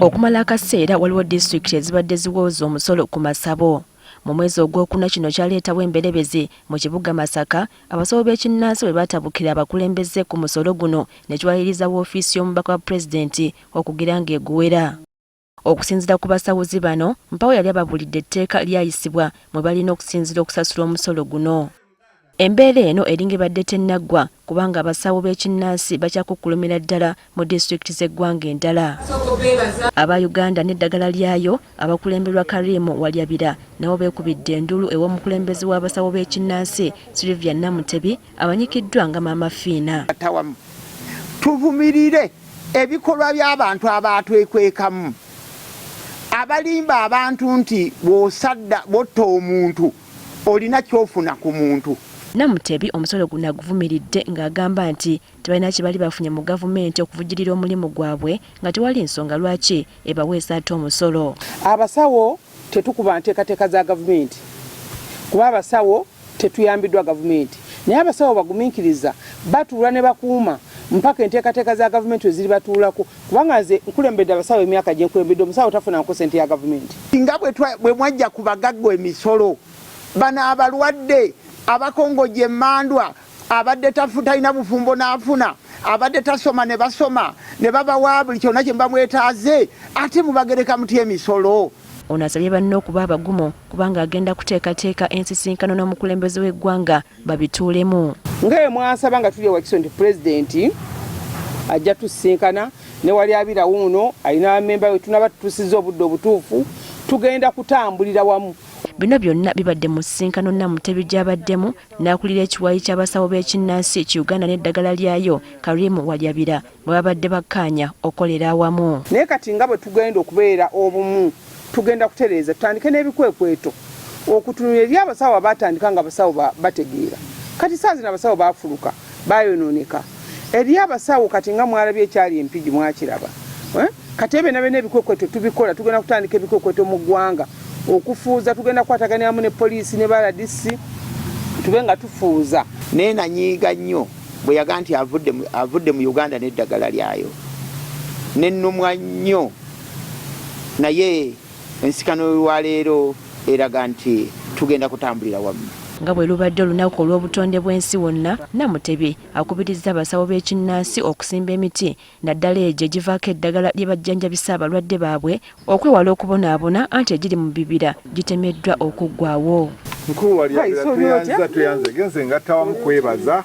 Okumala akaseera waliwo disitulikiti ezibadde ziwooza omusolo ku masabo. Mu mwezi ogwokuna kino kyaleetawo emberebezi mu kibuga Masaka, abasawo b'ekinnansi bwe baatabukira abakulembeze ku musolo guno ne kiwaliriza woofiisi y'omubaka wa pulezidenti okugira ng'eguwera. Okusinziira ku basawuzi bano, mpawo yali ababulidde etteeka lyayisibwa mwe balina okusinziira okusasula omusolo guno. Embeera eno eringa ebadde tennaggwa kubanga abasawo b'ekinnansi bakyakukkulumira ddala mu disitulikiti z'eggwanga endala. Aba Uganda n'eddagala lyayo abakulemberwa Karim Walyabira nabo beekubidde endulu ew'omukulembeze w'abasawo b'ekinnansi Sylvia Namutebi amanyikiddwa nga Maama Fiina. Tuvumirire ebikolwa by'abantu abaatwekwekamu abalimba abantu nti bw'osadda botta omuntu olina kyofuna ku muntu. Namutebi omusolo guno aguvumiridde ng'agamba nti tebalina kye bali bafunye mu gavumenti okuvujjirira omulimu gwabwe nga tewali nsonga lwaki ebaweesa ate omusolo. Abasawo tetukuba nteekateeka za gavumenti kuba abasawo tetuyambiddwa gavumenti, naye abasawo bagumiikiriza batuula ne bakuuma mpaka enteekateeka za gavumenti weziri batuulako, kubanga nze nkulembedde abasawo emyaka gye nkulembedde omusawo tafunanko sente ya gavumenti. Nga bwe mwajja ku bagagga emisolo bano abalwadde abakongojja emmandwa abadde talina bufumbo n'afuna abadde tasoma ne basoma ne babawa buli kyonna kye bamwetaaze ate mubagereka mutya emisolo. Ono asabye banne okuba abagumu kubanga agenda kuteekateeka ensisinkano n'omukulembeze w'eggwanga babituulemu. Ngaye mwasaba nga tuli ewakiso nti pulezidenti ajja tusisinkana ne Walyabira wuuno alina bamemba we tunaba tutuusizza obudde obutuufu tugenda kutambulira wamu. Bino byonna bibadde mu nsisinkano Namutebi gy'abaddemu n'akulira ekiwayi ky'abasawo b'ekinnansi ki Uganda n'eddagala lyayo Karim Walyabira bwe babadde bakkaanya okolera awamu. Naye kati nga bwe tugenda okubeera obumu tugenda kutereeza tutandike n'ebikwekweto okutunula eri abasawo abaatandika nga abasawo bategeera. Kati saa zino abasawo baafuluka bayonooneka. Eri abasawo kati nga mwalabye ekyali empigi mwakiraba. Kati ebyo nabyo n'ebikwekweto tubikola tugenda kutandika ebikwekweto mu ggwanga okufuuza tugenda kukwatagana wamu ne poliisi ne baladisi tube nga tufuuza. Naye nanyiiga nnyo bwe yaga nti avudde mu Uganda n'eddagala lyayo nennumwa nnyo, naye ensikano wa leero eraga nti tugenda kutambulira wamu. Nga bwe lubadde olunaku olw'obutonde bw'ensi wonna, Namutebi akubiriza abasawo b'ekinnansi okusimba emiti naddala egyo egivaako eddagala lye bajjanjabisa abalwadde baabwe okwewala okubonaabona anti egiri mu bibira gitemeddwa okuggwaawo. Mukulu Walyabira tuyanze genze ngattawamu kwebaza